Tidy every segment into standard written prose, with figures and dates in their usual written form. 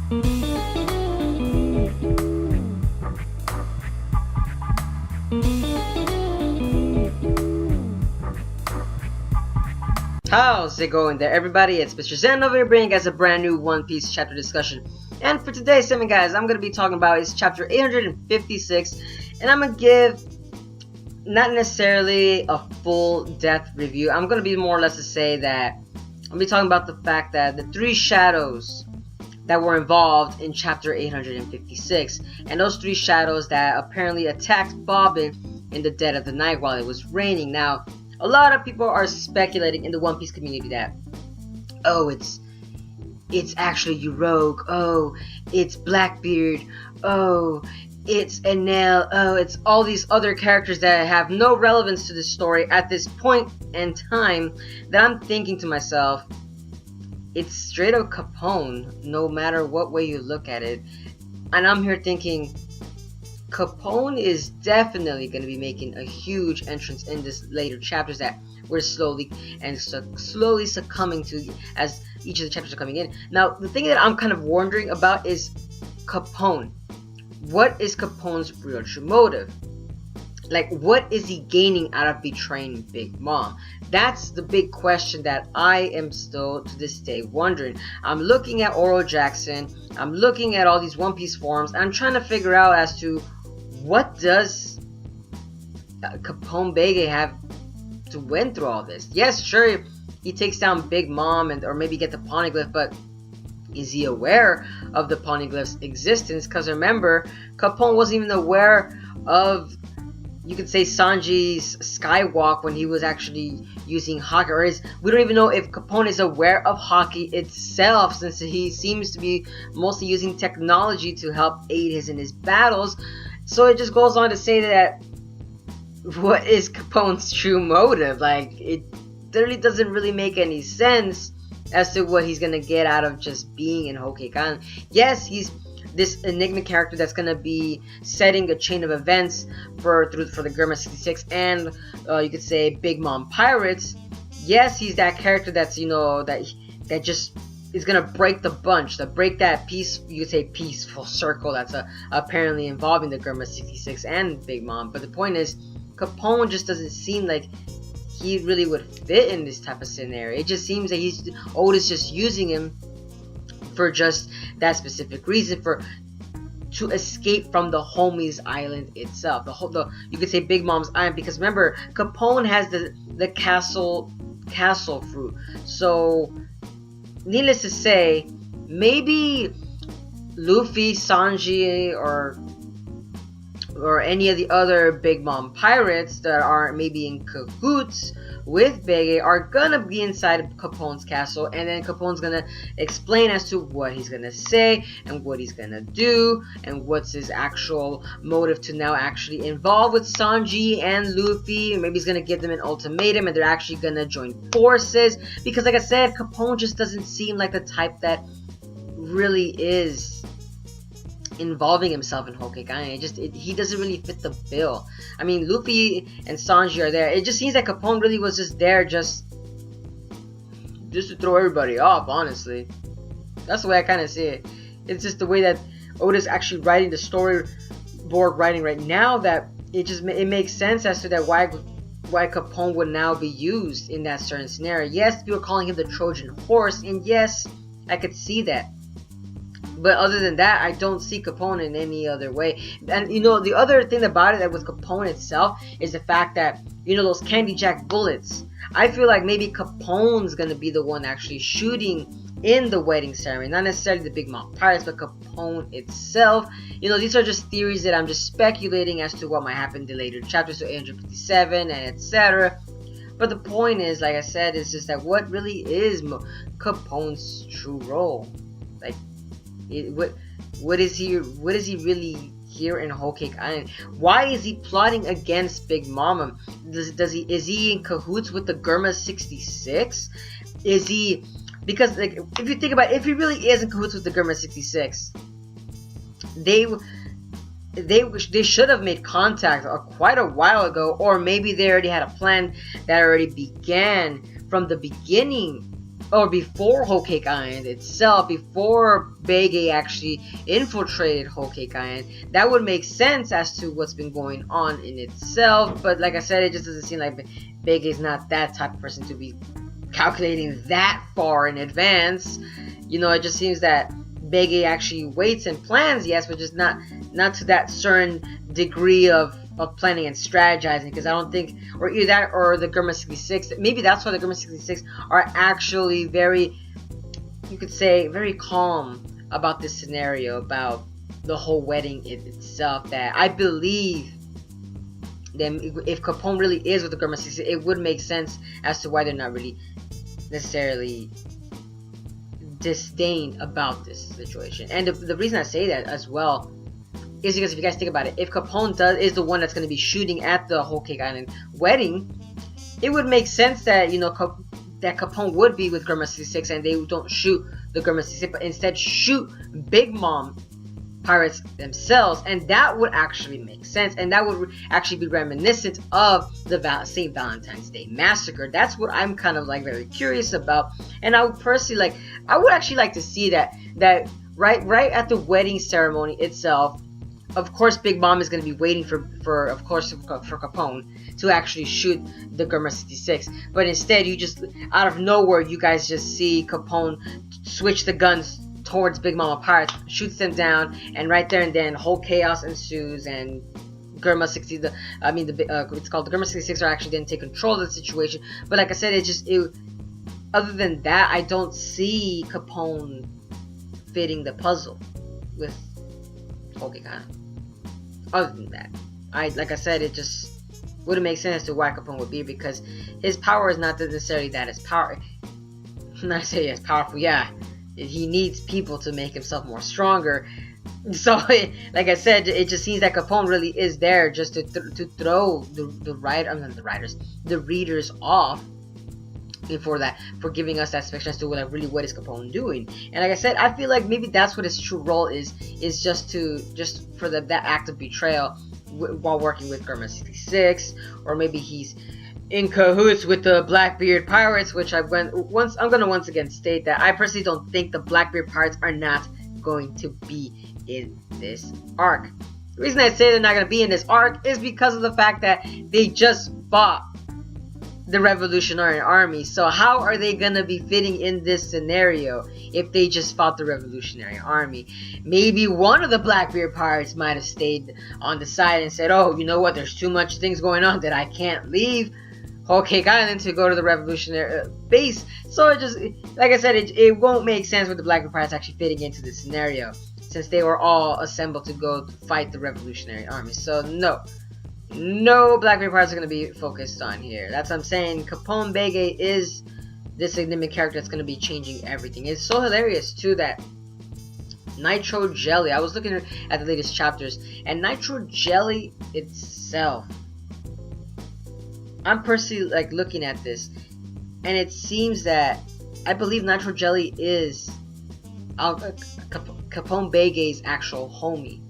How's it going there, everybody? It's Mr. Zen over here bringing you guys a brand new One Piece chapter discussion. And for today's segment, guys, I'm going to be talking about is chapter 856. And I'm going to give not necessarily a full depth review. I'm going to be more or less to say that I'm going to be talking about the fact that the three shadows that were involved in chapter 856. And those three shadows that apparently attacked Bobbin in the dead of the night while it was raining. Now, a lot of people are speculating in the One Piece community that, oh, it's actually Uroge, oh, it's Blackbeard, oh, it's Enel, oh, it's all these other characters that have no relevance to this story at this point in time, that I'm thinking to myself, it's straight up Capone, no matter what way you look at it. And I'm here thinking, Capone is definitely going to be making a huge entrance in this later chapters that we're slowly succumbing to as each of the chapters are coming in. Now, the thing that I'm kind of wondering about is Capone. What is Capone's real true motive? Like, what is he gaining out of betraying Big Mom? That's the big question that I am still to this day wondering. I'm looking at Oro Jackson, I'm looking at all these One Piece forums, and I'm trying to figure out as to what does Capone Bege have to win through all this? Yes, sure, he takes down Big Mom or maybe get the Poneglyph, but is he aware of the Poneglyph's existence? Because remember, Capone wasn't even aware of, you could say, Sanji's skywalk when he was actually using Haki. We don't even know if Capone is aware of Haki itself, since he seems to be mostly using technology to help aid in his battles. So it just goes on to say that, what is Capone's true motive? Like, it literally doesn't really make any sense as to what he's gonna get out of just being in Whole Cake Island. Yes, he's this enigma character that's gonna be setting a chain of events for the Germa 66 and you could say Big Mom Pirates. Yes, he's that character that's, you know, that just is gonna break the bunch, to break that peace, you could say peaceful circle that's apparently involving the Germa 66 and Big Mom. But the point is, Capone just doesn't seem like he really would fit in this type of scenario. It just seems that Oda's just using him for just that specific reason, to escape from the homies island itself, you could say Big Mom's island, because remember, Capone has the castle fruit. So needless to say, maybe Luffy, Sanji, or any of the other Big Mom pirates that are maybe in cahoots with Bege are gonna be inside of Capone's castle, and then Capone's gonna explain as to what he's gonna say and what he's gonna do and what's his actual motive to now actually involve with Sanji and Luffy. And maybe he's gonna give them an ultimatum and they're actually gonna join forces, because like I said, Capone just doesn't seem like the type that really is involving himself in Whole Cake Island. He doesn't really fit the bill. I mean, Luffy and Sanji are there. It just seems like Capone really was just there just to throw everybody off, honestly. That's the way I kind of see it. It's just the way that Oda's actually writing the storyboard writing right now, that it makes sense as to that why Capone would now be used in that certain scenario. Yes, people are calling him the Trojan Horse, and yes, I could see that. But other than that, I don't see Capone in any other way. And you know, the other thing about it that with Capone itself is the fact that, you know, those Candy Jack bullets, I feel like maybe Capone's gonna be the one actually shooting in the wedding ceremony. Not necessarily the Big Mom Pirates, but Capone itself. You know, these are just theories that I'm just speculating as to what might happen in the later chapters, so 857 and etc. But the point is, like I said, is just that what really is Capone's true role? Like, what is he really here in Whole Cake Island? Why is he plotting against Big Mama? Is he in cahoots with the Germa 66? Is he, because like, if you think about it, if he really is in cahoots with the Germa 66, they should have made contact quite a while ago, or maybe they already had a plan that already began from the beginning or before Whole Cake Island itself, before Bege actually infiltrated Whole Cake Island, that would make sense as to what's been going on in itself. But like I said, it just doesn't seem like Bege is not that type of person to be calculating that far in advance. You know, it just seems that Bege actually waits and plans, yes, but just not to that certain degree of planning and strategizing, because I don't think, or either that or the Gurma 66, maybe that's why the Gurma 66 are actually very, you could say, very calm about this scenario, about the whole wedding itself. That I believe that if Capone really is with the Gurma 66, it would make sense as to why they're not really necessarily disdained about this situation. And the reason I say that as well is because if you guys think about it, if Capone is the one that's going to be shooting at the Whole Cake Island wedding, it would make sense that, you know, that Capone would be with Gurma 66 and they don't shoot the Gurma 66, but instead shoot Big Mom pirates themselves, and that would actually make sense, and that would actually be reminiscent of the St. Valentine's Day Massacre. That's what I'm kind of like very curious about, and I would personally I would actually like to see that right at the wedding ceremony itself. Of course, Big Mom is going to be waiting for Capone to actually shoot the Gurma 66. But instead, you just, out of nowhere, you guys just see Capone switch the guns towards Big Mama Pirates, shoots them down, and right there and then, whole chaos ensues, and Gurma 60, it's called the Gurma 66 are actually going to take control of the situation. But like I said, other than that, I don't see Capone fitting the puzzle with Whole Cake Island. Other than that, like I said, it just wouldn't make sense as to why Capone would be, because his power is not necessarily that as power. Not to say as powerful, yeah. He needs people to make himself more stronger. So, like I said, it just seems that Capone really is there just to throw the readers off for giving us that speculation as to what is Capone doing. And like I said, I feel like maybe that's what his true role is just for that act of betrayal while working with Gurma 66, or maybe he's in cahoots with the Blackbeard Pirates, which I'm gonna once again state that I personally don't think the Blackbeard Pirates are not going to be in this arc. The reason I say they're not gonna be in this arc is because of the fact that they just fought the Revolutionary Army. So how are they gonna be fitting in this scenario if they just fought the Revolutionary Army? Maybe one of the Blackbeard Pirates might have stayed on the side and said, oh, you know what, there's too much things going on that I can't leave Whole Cake Island to go to the Revolutionary base. So it just, like I said, it won't make sense with the Blackbeard Pirates actually fitting into this scenario, since they were all assembled to go fight the Revolutionary Army. So no Blackbeard Pirates are going to be focused on here. That's what I'm saying. Capone Bege is this enigmatic character that's going to be changing everything. It's so hilarious too that Nitro Jelly, I was looking at the latest chapters, and Nitro Jelly itself, I'm personally looking at this, and it seems that I believe Nitro Jelly is Capone Bege's actual homie,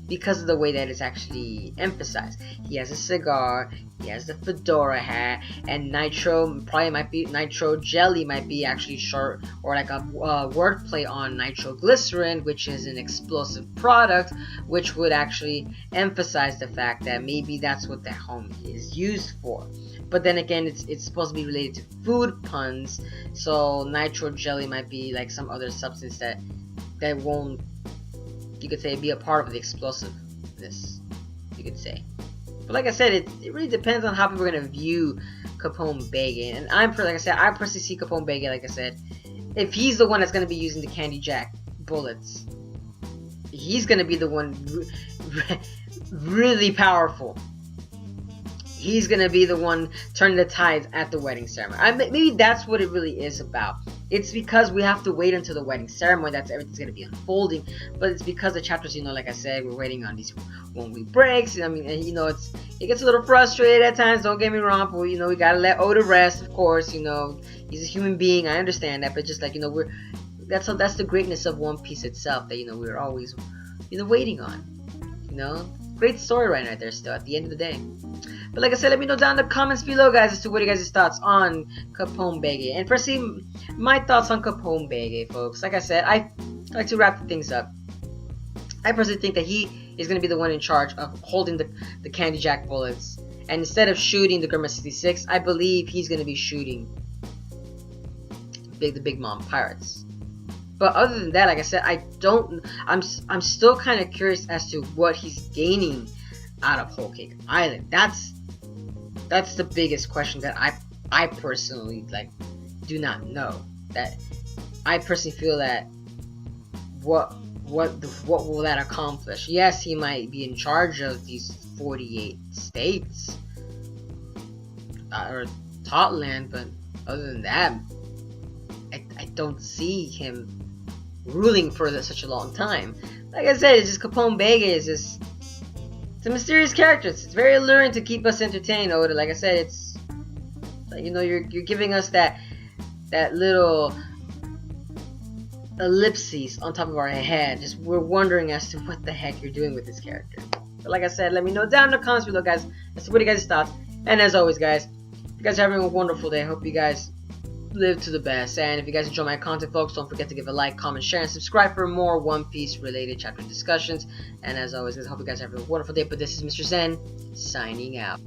because of the way that it's actually emphasized. He has a cigar, he has the fedora hat, and Nitro Jelly might be actually short, or like a wordplay on nitroglycerin, which is an explosive product, which would actually emphasize the fact that maybe that's what that homie is used for. But then again, it's supposed to be related to food puns, so Nitro Jelly might be like some other substance that won't, you could say, be a part of the explosiveness, you could say. But like I said, it really depends on how people are going to view Capone Bege. And I personally see Capone Bege, like I said, if he's the one that's going to be using the Candy Jack bullets, he's going to be the one really powerful. He's going to be the one turning the tides at the wedding ceremony. Maybe that's what it really is about. It's because we have to wait until the wedding ceremony that's everything's going to be unfolding. But it's because the chapters, like I said, we're waiting on these 1 week breaks. And it gets a little frustrated at times, don't get me wrong. But, we got to let Oda rest, of course. He's a human being. I understand that. But just that's the greatness of One Piece itself that, we're always, waiting on. Great story right there still at the end of the day. But like I said, let me know down in the comments below, guys, as to what you guys' thoughts on Capone. And firstly, my thoughts on Capone, folks. Like I said, I like to wrap things up. I personally think that he is going to be the one in charge of holding the Candy Jack bullets. And instead of shooting the Grandma 66, I believe he's going to be shooting the Big Mom pirates. But other than that, like I said, I'm still kind of curious as to what he's gaining out of Whole Cake Island. That's the biggest question that I personally do not know. That I personally feel that what will that accomplish? Yes, he might be in charge of these 48 states or Totland, but other than that, I don't see him ruling for such a long time. Like I said, it's just Capone is just, it's a mysterious character. It's very alluring to keep us entertained. Oda, like I said, it's like, you know, you're giving us that little ellipses on top of our head. Just we're wondering as to what the heck you're doing with this character. But like I said, let me know down in the comments below, guys, as to what you guys thought. And as always, guys, you guys are having a wonderful day. I hope you guys live to the best. And if you guys enjoy my content, folks, don't forget to give a like, comment, share, and subscribe for more One Piece related chapter discussions. And as always, guys, I hope you guys have a wonderful day. But this is Mr. Zen signing out.